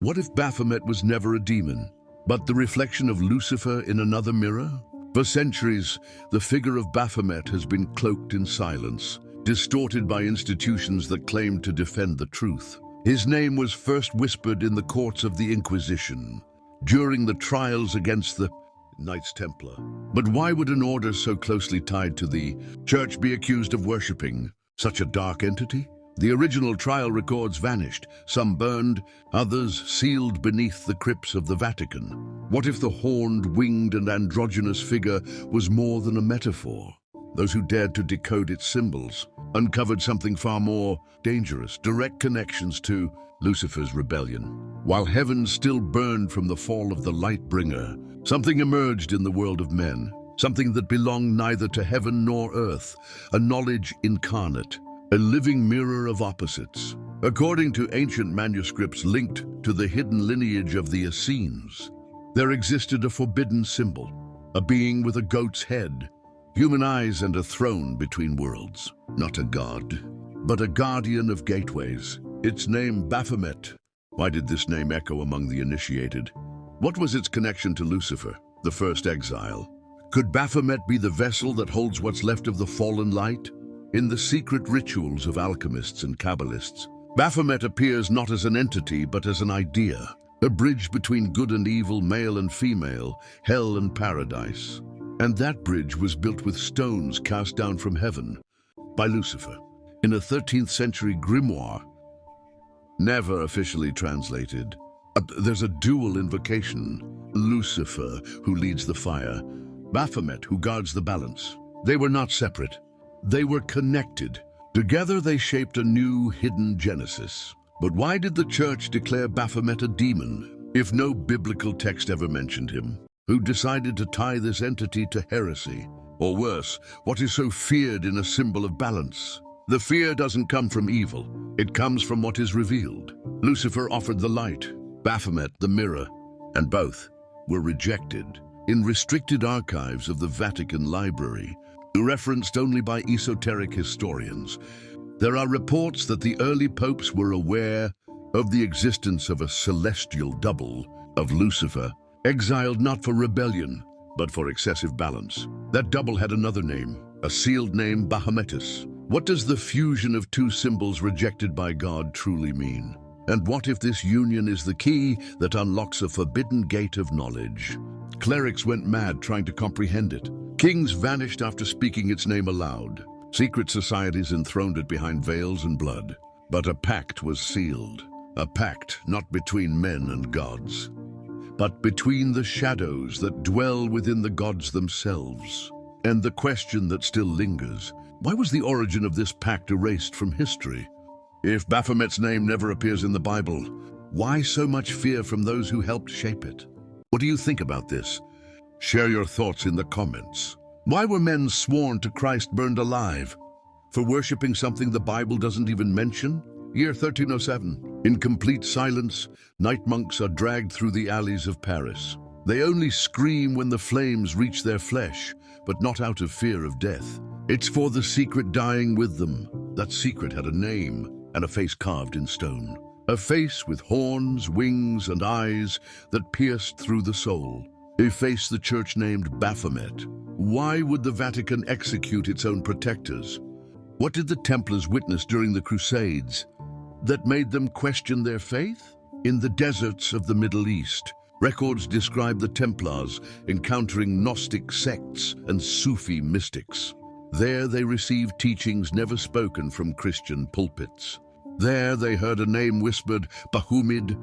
What if Baphomet was never a demon, but the reflection of Lucifer in another mirror? For centuries, the figure of Baphomet has been cloaked in silence, distorted by institutions that claimed to defend the truth. His name was first whispered in the courts of the Inquisition, during the trials against the Knights Templar. But why would an order so closely tied to the Church be accused of worshipping such a dark entity? The original trial records vanished, some burned, others sealed beneath the crypts of the Vatican. What if the horned, winged, and androgynous figure was more than a metaphor? Those who dared to decode its symbols uncovered something far more dangerous, direct connections to Lucifer's rebellion. While heaven still burned from the fall of the Light-bringer, something emerged in the world of men, something that belonged neither to heaven nor earth, a knowledge incarnate, a living mirror of opposites. According to ancient manuscripts linked to the hidden lineage of the Essenes, there existed a forbidden symbol, a being with a goat's head, human eyes, and a throne between worlds. Not a god, but a guardian of gateways. Its name Baphomet. Why did this name echo among the initiated? What was its connection to Lucifer, the first exile? Could Baphomet be the vessel that holds what's left of the fallen light? In the secret rituals of alchemists and Kabbalists, Baphomet appears not as an entity but as an idea, a bridge between good and evil, male and female, hell and paradise. And that bridge was built with stones cast down from heaven by Lucifer in a 13th century grimoire, never officially translated. There's a dual invocation: Lucifer, who leads the fire, Baphomet, who guards the balance. They were not separate. They were connected. Together they shaped a new hidden genesis. But why did the church declare Baphomet a demon, if no biblical text ever mentioned him? Who decided to tie this entity to heresy? Or worse, what is so feared in a symbol of balance? The fear doesn't come from evil. It comes from what is revealed. Lucifer offered the light, Baphomet the mirror, and both were rejected. In restricted archives of the Vatican Library, referenced only by esoteric historians, there are reports that the early popes were aware of the existence of a celestial double of Lucifer, exiled not for rebellion, but for excessive balance. That double had another name, a sealed name, Baphometus. What does the fusion of two symbols rejected by God truly mean? And what if this union is the key that unlocks a forbidden gate of knowledge? Clerics went mad trying to comprehend it. Kings vanished after speaking its name aloud. Secret societies enthroned it behind veils and blood. But a pact was sealed. A pact not between men and gods, but between the shadows that dwell within the gods themselves. And the question that still lingers: why was the origin of this pact erased from history? If Baphomet's name never appears in the Bible, why so much fear from those who helped shape it? What do you think about this? Share your thoughts in the comments. Why were men sworn to Christ burned alive? For worshipping something the Bible doesn't even mention? Year 1307. In complete silence, night monks are dragged through the alleys of Paris. They only scream when the flames reach their flesh, but not out of fear of death. It's for the secret dying with them. That secret had a name and a face carved in stone. A face with horns, wings, and eyes that pierced through the soul. A face the church named Baphomet. Why would the Vatican execute its own protectors? What did the Templars witness during the Crusades that made them question their faith? In the deserts of the Middle East, records describe the Templars encountering Gnostic sects and Sufi mystics. There they received teachings never spoken from Christian pulpits. There they heard a name whispered: Baphomet,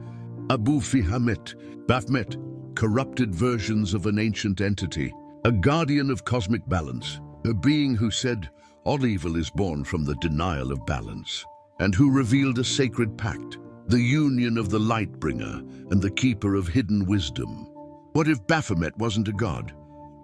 Abu Fihamet, Baphomet, corrupted versions of an ancient entity, a guardian of cosmic balance, a being who said all evil is born from the denial of balance, and who revealed a sacred pact, the union of the Light-bringer and the keeper of hidden wisdom. What if Baphomet wasn't a god,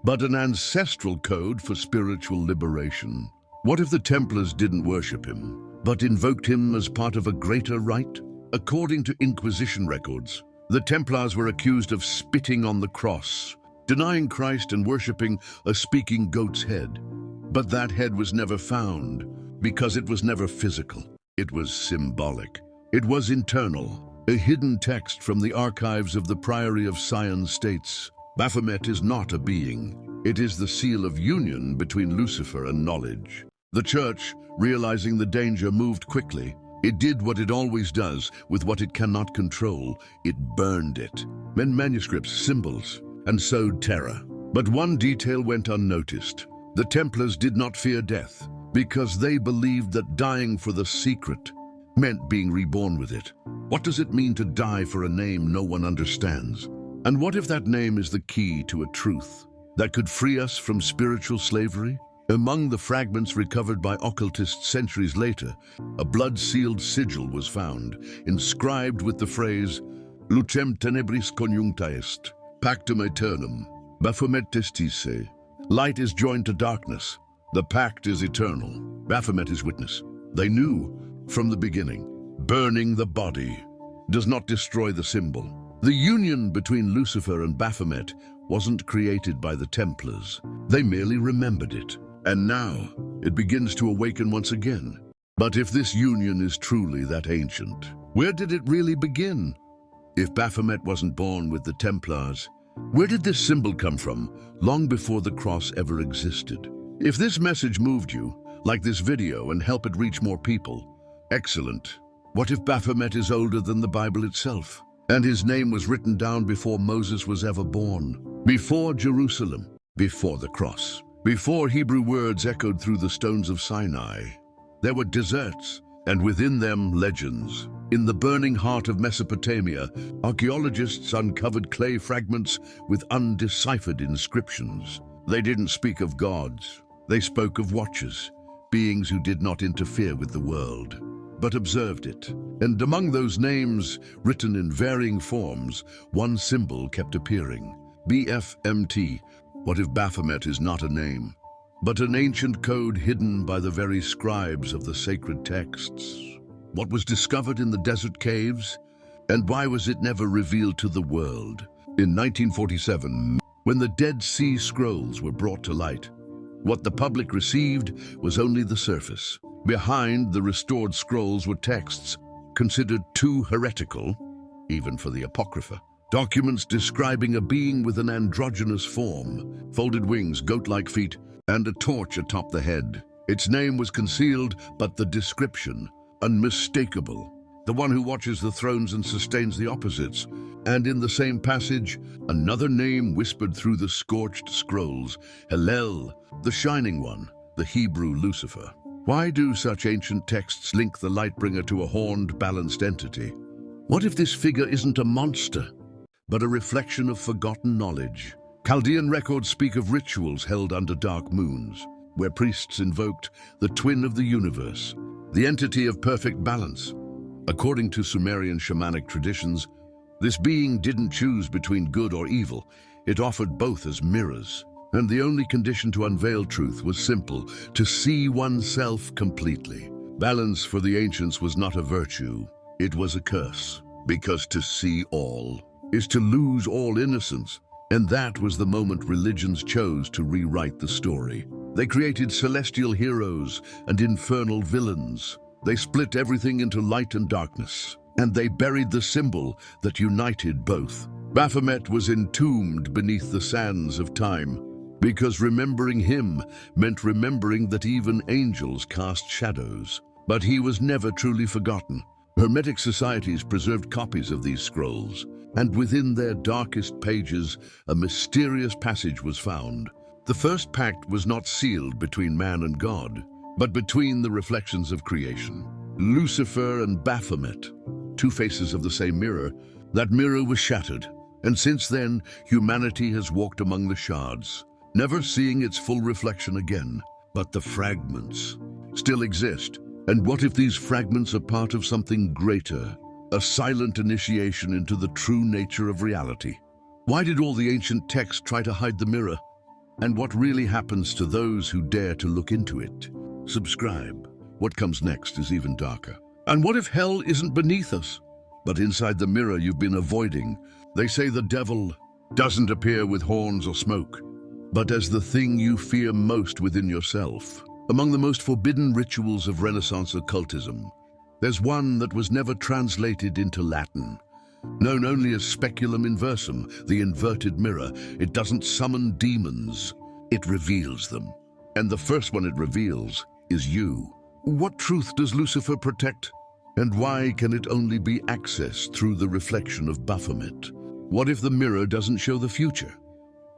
but an ancestral code for spiritual liberation? What if the Templars didn't worship him, but invoked him as part of a greater rite? According to Inquisition records, the Templars were accused of spitting on the cross, denying Christ and worshipping a speaking goat's head. But that head was never found because it was never physical. It was symbolic. It was internal. A hidden text from the archives of the Priory of Sion states, Baphomet is not a being. It is the seal of union between Lucifer and knowledge. The church, realizing the danger, moved quickly. It did what it always does with what it cannot control. It burned it, manuscripts, symbols, and sowed terror. But one detail went unnoticed. The Templars did not fear death because they believed that dying for the secret meant being reborn with it. What does it mean to die for a name no one understands? And what if that name is the key to a truth that could free us from spiritual slavery? Among the fragments recovered by occultists centuries later, a blood-sealed sigil was found, inscribed with the phrase, Lucem tenebris conjuncta est, pactum aeternum, Baphomet testisse. Light is joined to darkness. The pact is eternal. Baphomet is witness. They knew from the beginning, burning the body does not destroy the symbol. The union between Lucifer and Baphomet wasn't created by the Templars. They merely remembered it. And now, it begins to awaken once again. But if this union is truly that ancient, where did it really begin? If Baphomet wasn't born with the Templars, where did this symbol come from, long before the cross ever existed? If this message moved you, like this video and help it reach more people, excellent. What if Baphomet is older than the Bible itself, and his name was written down before Moses was ever born, before Jerusalem, before the cross? Before Hebrew words echoed through the stones of Sinai, there were deserts, and within them legends. In the burning heart of Mesopotamia, archaeologists uncovered clay fragments with undeciphered inscriptions. They didn't speak of gods. They spoke of watchers, beings who did not interfere with the world, but observed it. And among those names, written in varying forms, one symbol kept appearing, BFMT. What if Baphomet is not a name, but an ancient code hidden by the very scribes of the sacred texts? What was discovered in the desert caves, and why was it never revealed to the world? In 1947, when the Dead Sea Scrolls were brought to light, what the public received was only the surface. Behind the restored scrolls were texts considered too heretical, even for the Apocrypha. Documents describing a being with an androgynous form, folded wings, goat-like feet, and a torch atop the head. Its name was concealed, but the description unmistakable. The one who watches the thrones and sustains the opposites. And in the same passage, another name whispered through the scorched scrolls, Hillel, the Shining One, the Hebrew Lucifer. Why do such ancient texts link the Lightbringer to a horned, balanced entity? What if this figure isn't a monster, but a reflection of forgotten knowledge? Chaldean records speak of rituals held under dark moons, where priests invoked the twin of the universe, the entity of perfect balance. According to Sumerian shamanic traditions, this being didn't choose between good or evil. It offered both as mirrors. And the only condition to unveil truth was simple: to see oneself completely. Balance for the ancients was not a virtue, it was a curse, because to see all is to lose all innocence. And that was the moment religions chose to rewrite the story. They created celestial heroes and infernal villains. They split everything into light and darkness, and they buried the symbol that united both. Baphomet was entombed beneath the sands of time, because remembering him meant remembering that even angels cast shadows. But he was never truly forgotten. Hermetic societies preserved copies of these scrolls, and within their darkest pages, a mysterious passage was found. The first pact was not sealed between man and God, but between the reflections of creation. Lucifer and Baphomet, two faces of the same mirror. That mirror was shattered, and since then, humanity has walked among the shards, never seeing its full reflection again. But the fragments still exist. And what if these fragments are part of something greater? A silent initiation into the true nature of reality. Why did all the ancient texts try to hide the mirror? And what really happens to those who dare to look into it? Subscribe. What comes next is even darker. And what if hell isn't beneath us, but inside the mirror you've been avoiding? They say the devil doesn't appear with horns or smoke, but as the thing you fear most within yourself. Among the most forbidden rituals of Renaissance occultism There's one that was never translated into Latin. Known only as speculum inversum, the inverted mirror, it doesn't summon demons, it reveals them. And the first one it reveals is you. What truth does Lucifer protect? And why can it only be accessed through the reflection of Baphomet? What if the mirror doesn't show the future,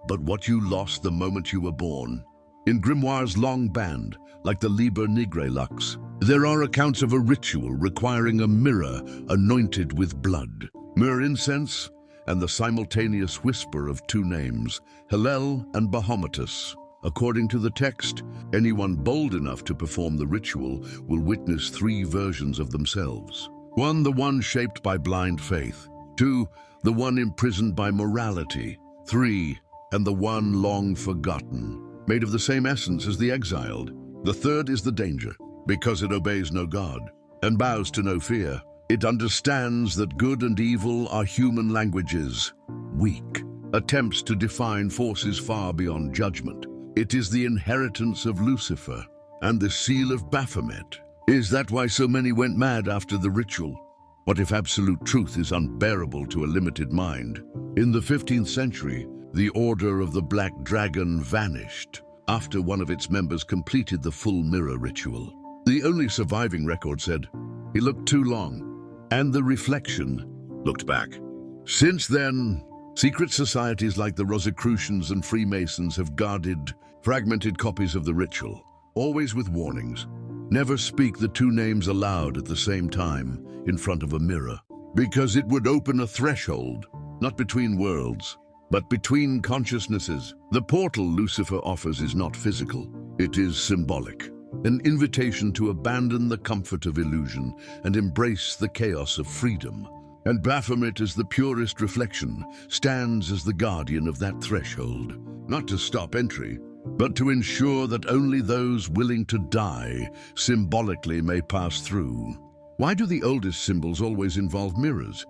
but what you lost the moment you were born? In grimoires long banned, like the Liber Nigre Lux, there are accounts of a ritual requiring a mirror anointed with blood, myrrh incense, and the simultaneous whisper of two names, Hillel and Baphometus. According to the text, anyone bold enough to perform the ritual will witness three versions of themselves. One, the one shaped by blind faith. Two, the one imprisoned by morality. Three, and the one long forgotten, made of the same essence as the exiled. The third is the danger, because it obeys no God and bows to no fear. It understands that good and evil are human languages, weak, attempts to define forces far beyond judgment. It is the inheritance of Lucifer and the seal of Baphomet. Is that why so many went mad after the ritual? What if absolute truth is unbearable to a limited mind? In the 15th century, the Order of the Black Dragon vanished after one of its members completed the full mirror ritual. The only surviving record said, "He looked too long," and the reflection looked back. Since then, secret societies like the Rosicrucians and Freemasons have guarded fragmented copies of the ritual, always with warnings. Never speak the two names aloud at the same time in front of a mirror, because it would open a threshold, not between worlds, but between consciousnesses. The portal Lucifer offers is not physical, it is symbolic. An invitation to abandon the comfort of illusion and embrace the chaos of freedom. And Baphomet, as the purest reflection, stands as the guardian of that threshold, not to stop entry, but to ensure that only those willing to die symbolically may pass through. Why do the oldest symbols always involve mirrors,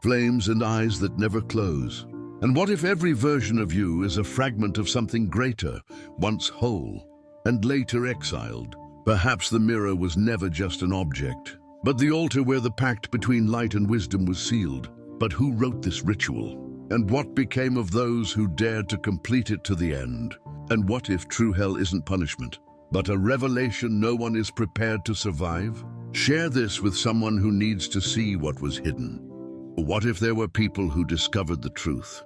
flames and eyes that never close? And what if every version of you is a fragment of something greater, once whole, and later exiled? Perhaps the mirror was never just an object, but the altar where the pact between light and wisdom was sealed. But who wrote this ritual? And what became of those who dared to complete it to the end? And what if true hell isn't punishment, but a revelation no one is prepared to survive? Share this with someone who needs to see what was hidden. What if there were people who discovered the truth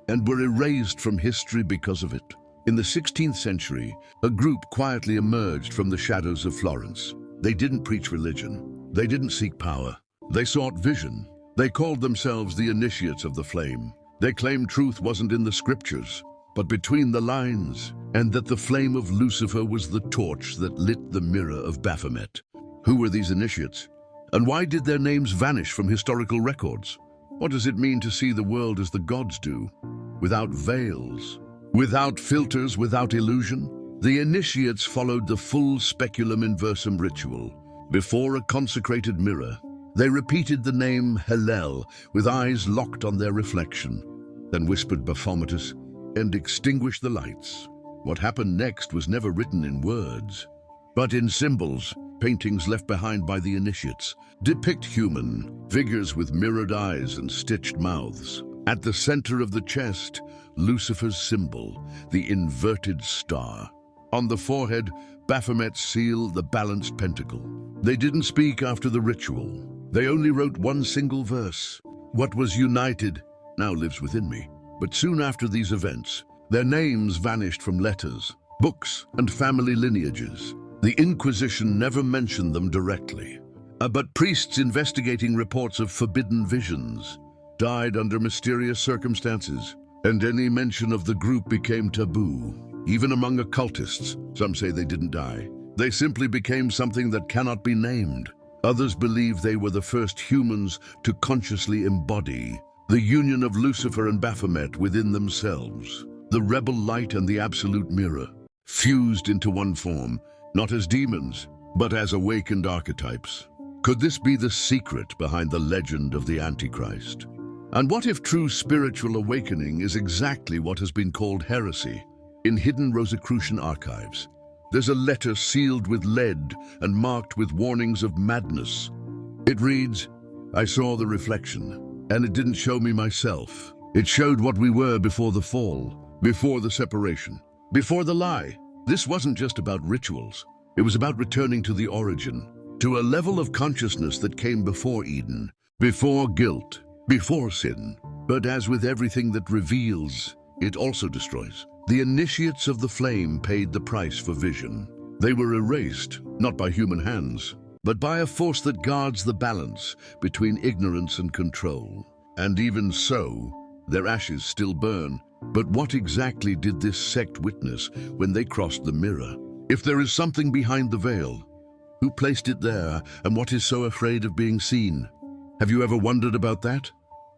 and were erased from history because of it? In the 16th century, a group quietly emerged from the shadows of Florence. They didn't preach religion. They didn't seek power. They sought vision. They called themselves the initiates of the flame. They claimed truth wasn't in the scriptures, but between the lines, and that the flame of Lucifer was the torch that lit the mirror of Baphomet. Who were these initiates? And why did their names vanish from historical records? What does it mean to see the world as the gods do? Without veils, without filters, without illusion? The initiates followed the full speculum inversum ritual. Before a consecrated mirror, they repeated the name Hillel with eyes locked on their reflection, then whispered Baphometus and extinguished the lights. What happened next was never written in words, but in symbols. Paintings left behind by the initiates depict human figures with mirrored eyes and stitched mouths. At the center of the chest, Lucifer's symbol, the inverted star. On the forehead, Baphomet's seal, the balanced pentacle. They didn't speak after the ritual. They only wrote one single verse. What was united now lives within me. But soon after these events, their names vanished from letters, books, and family lineages. The Inquisition never mentioned them directly, but priests investigating reports of forbidden visions died under mysterious circumstances, and any mention of the group became taboo. Even among occultists, some say they didn't die. They simply became something that cannot be named. Others believe they were the first humans to consciously embody the union of Lucifer and Baphomet within themselves. The rebel light and the absolute mirror, fused into one form, not as demons, but as awakened archetypes. Could this be the secret behind the legend of the Antichrist? And what if true spiritual awakening is exactly what has been called heresy? In hidden Rosicrucian archives, there's a letter sealed with lead and marked with warnings of madness. It reads, "I saw the reflection, and it didn't show me myself. It showed what we were before the fall, before the separation, before the lie." This wasn't just about rituals. It was about returning to the origin, to a level of consciousness that came before Eden, before guilt, before sin. But as with everything that reveals, it also destroys. The initiates of the flame paid the price for vision. They were erased, not by human hands, but by a force that guards the balance between ignorance and control. And even so, their ashes still burn. But what exactly did this sect witness when they crossed the mirror? If there is something behind the veil, who placed it there, and what is so afraid of being seen? Have you ever wondered about that?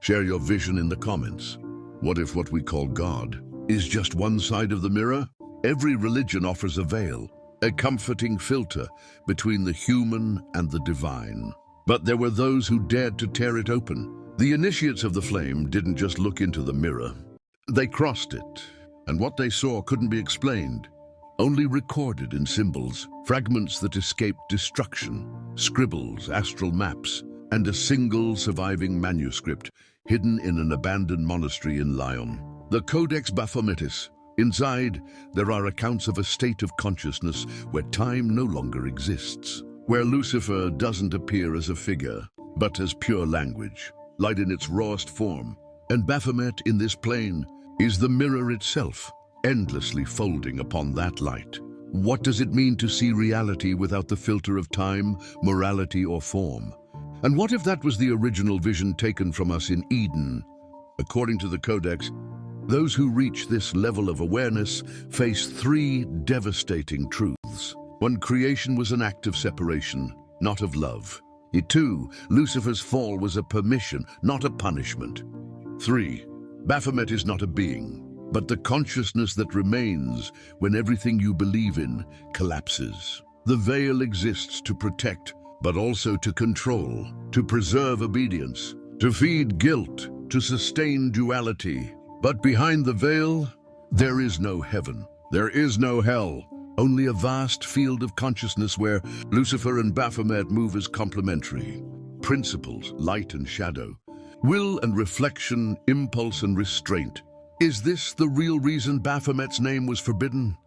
Share your vision in the comments. What if what we call God is just one side of the mirror? Every religion offers a veil, a comforting filter between the human and the divine. But there were those who dared to tear it open. The initiates of the flame didn't just look into the mirror. They crossed it, and what they saw couldn't be explained, only recorded in symbols, fragments that escaped destruction, scribbles, astral maps, and a single surviving manuscript hidden in an abandoned monastery in Lyon. The Codex Baphometis. Inside, there are accounts of a state of consciousness where time no longer exists, where Lucifer doesn't appear as a figure, but as pure language, light in its rawest form. And Baphomet in this plane is the mirror itself, endlessly folding upon that light. What does it mean to see reality without the filter of time, morality, or form? And what if that was the original vision taken from us in Eden? According to the Codex, those who reach this level of awareness face three devastating truths. 1. Creation was an act of separation, not of love. 2. Lucifer's fall was a permission, not a punishment. 3. Baphomet is not a being, but the consciousness that remains when everything you believe in collapses. The veil exists to protect, but also to control, to preserve obedience, to feed guilt, to sustain duality. But behind the veil, there is no heaven. There is no hell. Only a vast field of consciousness where Lucifer and Baphomet move as complementary. Principles, light and shadow. Will and reflection, impulse and restraint. Is this the real reason Baphomet's name was forbidden?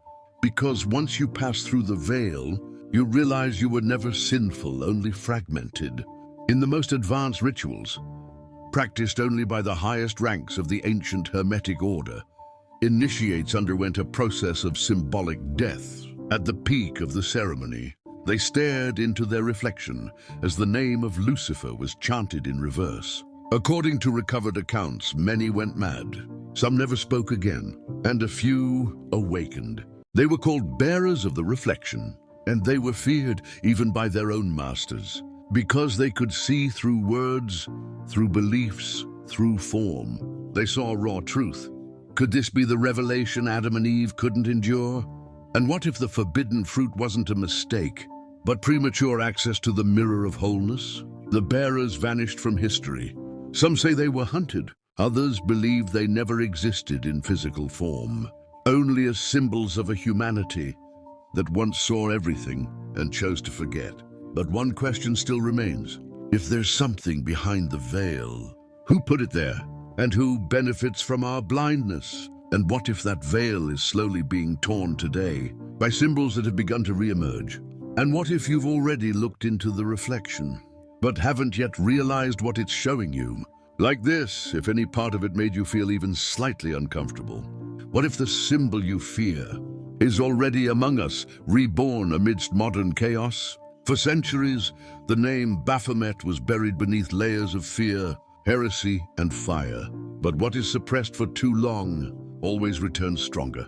Because once you pass through the veil, you realize you were never sinful, only fragmented. In the most advanced rituals, practiced only by the highest ranks of the ancient Hermetic order, initiates underwent a process of symbolic death. At the peak of the ceremony, they stared into their reflection as the name of Lucifer was chanted in reverse. According to recovered accounts, many went mad. Some never spoke again, and a few awakened. They were called bearers of the reflection, and they were feared even by their own masters, because they could see through words, through beliefs, through form. They saw raw truth. Could this be the revelation Adam and Eve couldn't endure? And what if the forbidden fruit wasn't a mistake, but premature access to the mirror of wholeness? The bearers vanished from history. Some say they were hunted. Others believe they never existed in physical form, only as symbols of a humanity that once saw everything and chose to forget. But one question still remains. If there's something behind the veil, who put it there? And who benefits from our blindness? And what if that veil is slowly being torn today by symbols that have begun to reemerge? And what if you've already looked into the reflection, but haven't yet realized what it's showing you? Like this, if any part of it made you feel even slightly uncomfortable. What if the symbol you fear is already among us, reborn amidst modern chaos? For centuries, the name Baphomet was buried beneath layers of fear, heresy, and fire. But what is suppressed for too long always returns stronger.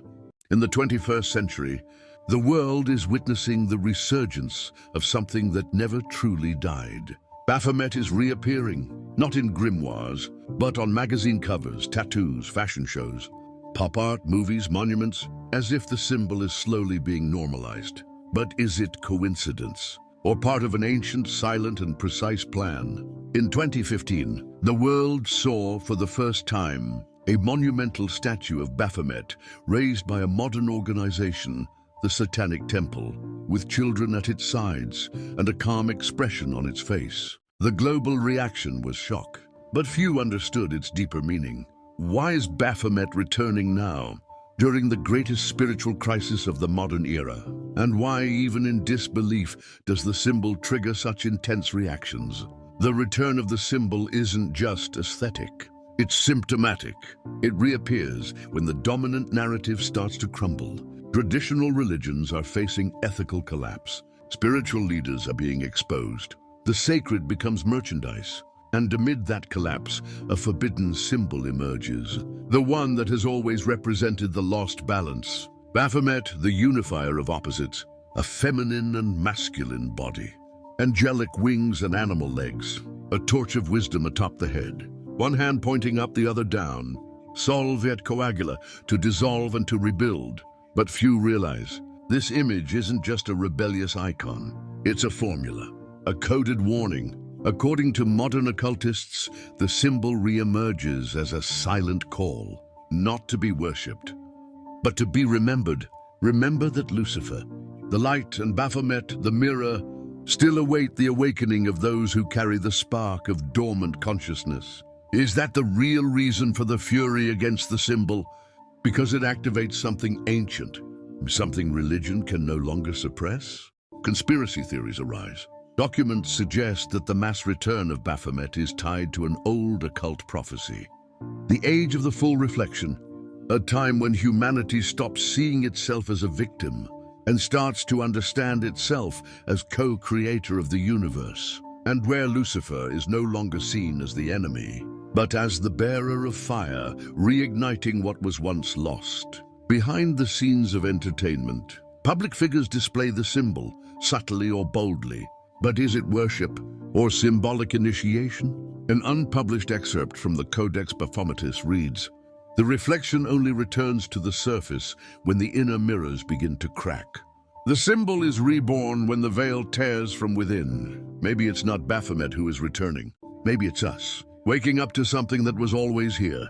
In the 21st century, the world is witnessing the resurgence of something that never truly died. Baphomet is reappearing, not in grimoires, but on magazine covers, tattoos, fashion shows, pop art, movies, monuments, as if the symbol is slowly being normalized. But is it coincidence, or part of an ancient, silent, and precise plan? In 2015, the world saw for the first time a monumental statue of Baphomet raised by a modern organization, the Satanic Temple, with children at its sides and a calm expression on its face. The global reaction was shock, but few understood its deeper meaning. Why is Baphomet returning now, during the greatest spiritual crisis of the modern era? And why, even in disbelief, does the symbol trigger such intense reactions? The return of the symbol isn't just aesthetic. It's symptomatic. It reappears when the dominant narrative starts to crumble. Traditional religions are facing ethical collapse. Spiritual leaders are being exposed. The sacred becomes merchandise. And amid that collapse, a forbidden symbol emerges. The one that has always represented the lost balance. Baphomet, the unifier of opposites. A feminine and masculine body. Angelic wings and animal legs. A torch of wisdom atop the head. One hand pointing up, the other down. Solve et coagula, to dissolve and to rebuild. But few realize, this image isn't just a rebellious icon. It's a formula, a coded warning. According to modern occultists, the symbol re-emerges as a silent call, not to be worshipped, but to be remembered. Remember that Lucifer, the light, and Baphomet, the mirror, still await the awakening of those who carry the spark of dormant consciousness. Is that the real reason for the fury against the symbol? Because it activates something ancient, something religion can no longer suppress? Conspiracy theories arise. Documents suggest that the mass return of Baphomet is tied to an old occult prophecy. The age of the full reflection, a time when humanity stops seeing itself as a victim and starts to understand itself as co-creator of the universe, and where Lucifer is no longer seen as the enemy, but as the bearer of fire, reigniting what was once lost. Behind the scenes of entertainment, public figures display the symbol, subtly or boldly. But is it worship or symbolic initiation? An unpublished excerpt from the Codex Baphometus reads, "The reflection only returns to the surface when the inner mirrors begin to crack. The symbol is reborn when the veil tears from within." Maybe it's not Baphomet who is returning. Maybe it's us, waking up to something that was always here.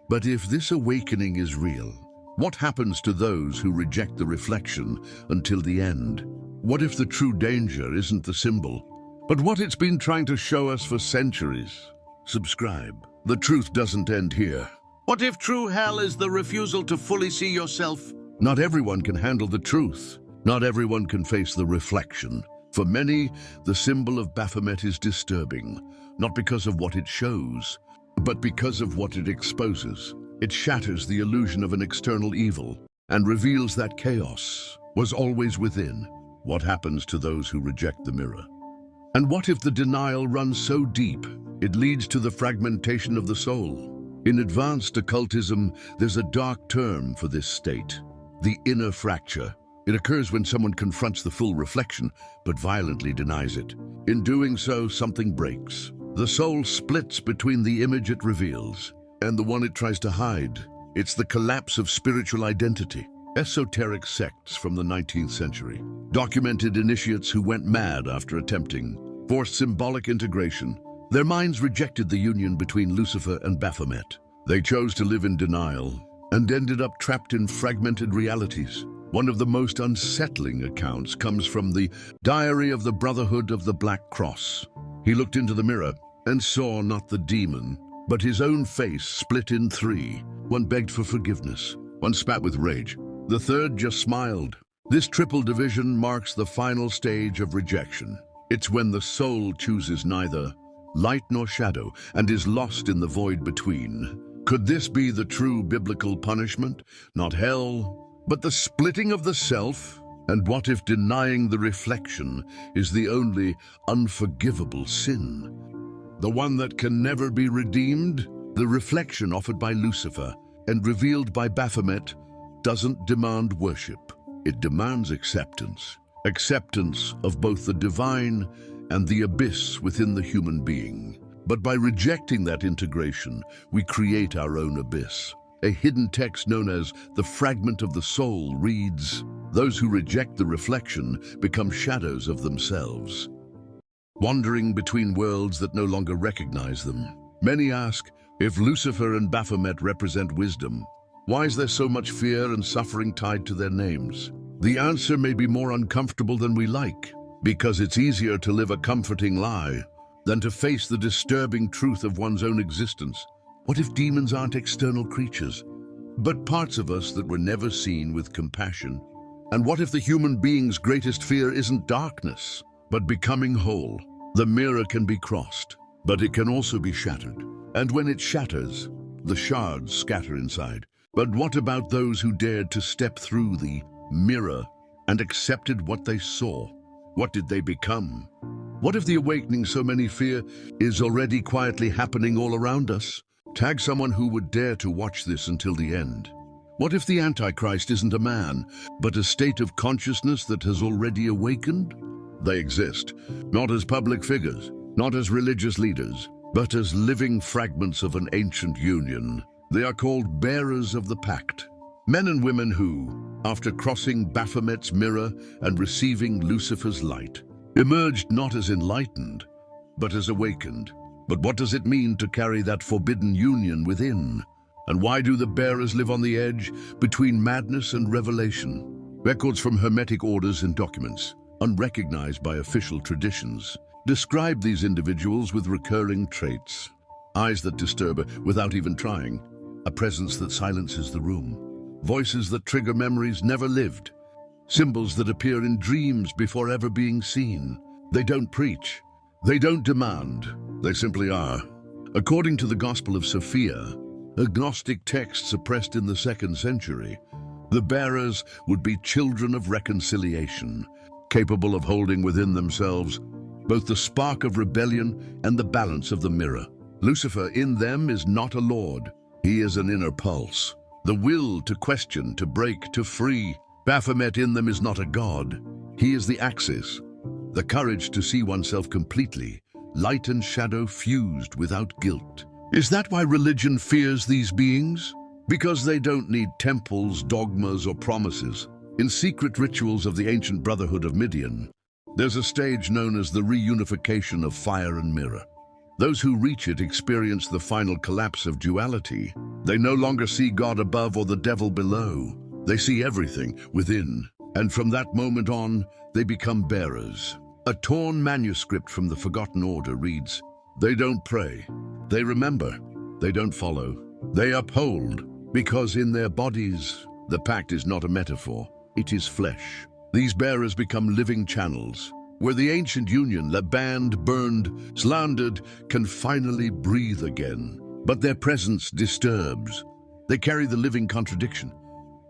But if this awakening is real, what happens to those who reject the reflection until the end? What if the true danger isn't the symbol, but what it's been trying to show us for centuries? Subscribe. The truth doesn't end here. What if true hell is the refusal to fully see yourself? Not everyone can handle the truth. Not everyone can face the reflection. For many, the symbol of Baphomet is disturbing, not because of what it shows, but because of what it exposes. It shatters the illusion of an external evil and reveals that chaos was always within. What happens to those who reject the mirror? And what if the denial runs so deep it leads to the fragmentation of the soul? In advanced occultism, there's a dark term for this state, the inner fracture. It occurs when someone confronts the full reflection, but violently denies it. In doing so, something breaks. The soul splits between the image it reveals and the one it tries to hide. It's the collapse of spiritual identity. Esoteric sects from the 19th century documented initiates who went mad after attempting forced symbolic integration. Their minds rejected the union between Lucifer and Baphomet. They chose to live in denial and ended up trapped in fragmented realities. One of the most unsettling accounts comes from the Diary of the Brotherhood of the Black Cross. He looked into the mirror and saw not the demon, but his own face split in three. One begged for forgiveness, one spat with rage, the third just smiled. This triple division marks the final stage of rejection. It's when the soul chooses neither light nor shadow and is lost in the void between. Could this be the true biblical punishment? Not hell, but the splitting of the self? And what if denying the reflection is the only unforgivable sin? The one that can never be redeemed? The reflection offered by Lucifer and revealed by Baphomet doesn't demand worship. It demands acceptance. Acceptance of both the divine and the abyss within the human being. But by rejecting that integration, we create our own abyss. A hidden text known as the Fragment of the Soul reads, "Those who reject the reflection become shadows of themselves, wandering between worlds that no longer recognize them." Many ask, if Lucifer and Baphomet represent wisdom, why is there so much fear and suffering tied to their names? The answer may be more uncomfortable than we like, because it's easier to live a comforting lie than to face the disturbing truth of one's own existence. What if demons aren't external creatures, but parts of us that were never seen with compassion? And what if the human being's greatest fear isn't darkness, but becoming whole? The mirror can be crossed, but it can also be shattered. And when it shatters, the shards scatter inside. But what about those who dared to step through the mirror and accepted what they saw? What did they become? What if the awakening so many fear is already quietly happening all around us? Tag someone who would dare to watch this until the end. What if the Antichrist isn't a man, but a state of consciousness that has already awakened? They exist, not as public figures, not as religious leaders, but as living fragments of an ancient union. They are called bearers of the pact. Men and women who, after crossing Baphomet's mirror and receiving Lucifer's light, emerged not as enlightened, but as awakened. But what does it mean to carry that forbidden union within? And why do the bearers live on the edge between madness and revelation? Records from Hermetic orders and documents, unrecognized by official traditions, describe these individuals with recurring traits. Eyes that disturb without even trying, a presence that silences the room, voices that trigger memories never lived, symbols that appear in dreams before ever being seen. They don't preach, they don't demand, they simply are. According to the Gospel of Sophia, a Gnostic text suppressed in the 2nd century, the bearers would be children of reconciliation, capable of holding within themselves both the spark of rebellion and the balance of the mirror. Lucifer in them is not a lord. He is an inner pulse, the will to question, to break, to free. Baphomet in them is not a god. He is the axis, the courage to see oneself completely, light and shadow fused without guilt. Is that why religion fears these beings? Because they don't need temples, dogmas, or promises. In secret rituals of the ancient Brotherhood of Midian, there's a stage known as the reunification of fire and mirror. Those who reach it experience the final collapse of duality. They no longer see God above or the devil below. They see everything within. And from that moment on, they become bearers. A torn manuscript from the Forgotten Order reads, "They don't pray. They remember. They don't follow. They uphold, because in their bodies, the pact is not a metaphor. It is flesh." These bearers become living channels, where the ancient union, banned, burned, slandered, can finally breathe again. But their presence disturbs. They carry the living contradiction,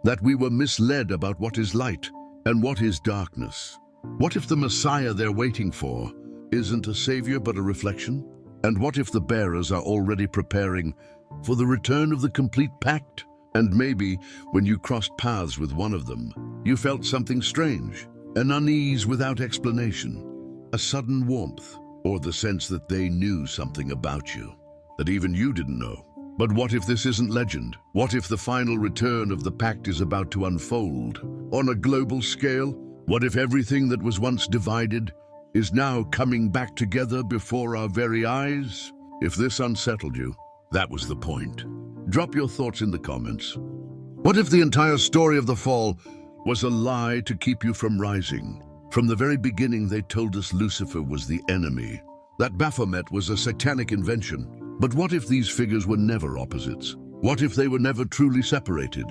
that we were misled about what is light and what is darkness. What if the Messiah they're waiting for isn't a savior but a reflection? And what if the bearers are already preparing for the return of the complete pact? And maybe when you crossed paths with one of them, you felt something strange, an unease without explanation, a sudden warmth, or the sense that they knew something about you that even you didn't know. But what if this isn't legend? What if the final return of the pact is about to unfold on a global scale? What if everything that was once divided is now coming back together before our very eyes? If this unsettled you, that was the point. Drop your thoughts in the comments. What if the entire story of the fall was a lie to keep you from rising? From the very beginning, they told us Lucifer was the enemy, that Baphomet was a satanic invention. But what if these figures were never opposites? What if they were never truly separated?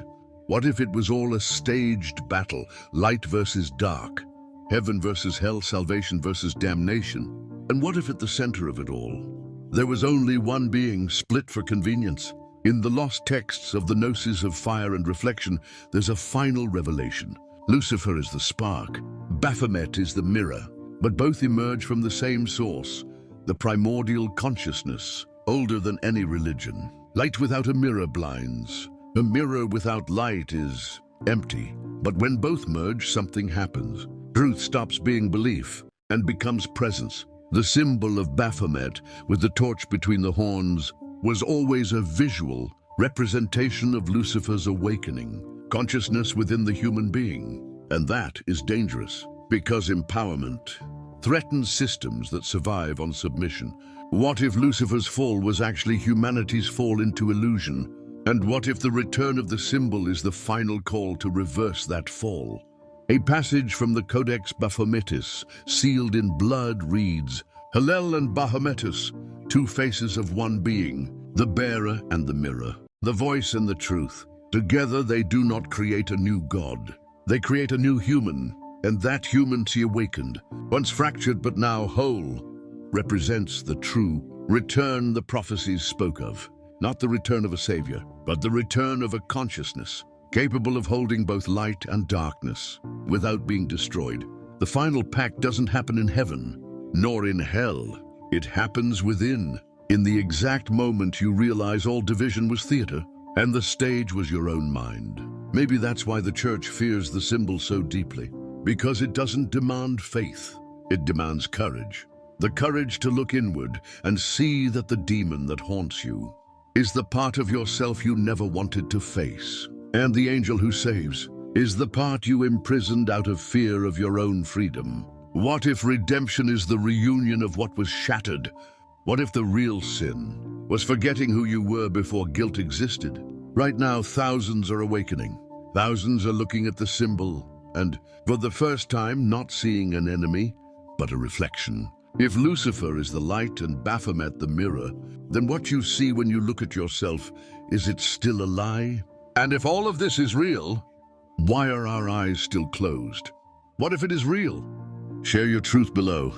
What if it was all a staged battle, light versus dark, heaven versus hell, salvation versus damnation? And what if at the center of it all, there was only one being, split for convenience? In the lost texts of the gnosis of fire and reflection, there's a final revelation. Lucifer is the spark, Baphomet is the mirror, but both emerge from the same source, the primordial consciousness, older than any religion. Light without a mirror blinds. A mirror without light is empty. But when both merge, something happens. Truth stops being belief and becomes presence. The symbol of Baphomet, with the torch between the horns, was always a visual representation of Lucifer's awakening, consciousness within the human being. And that is dangerous, because empowerment threatens systems that survive on submission. What if Lucifer's fall was actually humanity's fall into illusion? And what if the return of the symbol is the final call to reverse that fall? A passage from the Codex Baphometis, sealed in blood, reads, Hillel and Baphometus, two faces of one being, the bearer and the mirror, the voice and the truth. Together they do not create a new God. They create a new human, and that humanity awakened, once fractured but now whole, represents the true return the prophecies spoke of. Not the return of a savior, but the return of a consciousness, capable of holding both light and darkness, without being destroyed. The final pact doesn't happen in heaven, nor in hell. It happens within, in the exact moment you realize all division was theater, and the stage was your own mind. Maybe that's why the church fears the symbol so deeply, because it doesn't demand faith, it demands courage. The courage to look inward and see that the demon that haunts you is the part of yourself you never wanted to face. And the angel who saves is the part you imprisoned out of fear of your own freedom. What if redemption is the reunion of what was shattered? What if the real sin was forgetting who you were before guilt existed? Right now, thousands are awakening. Thousands are looking at the symbol and, for the first time, not seeing an enemy, but a reflection. If Lucifer is the light and Baphomet the mirror, then what you see when you look at yourself, is it still a lie? And if all of this is real, why are our eyes still closed? What if it is real? Share your truth below.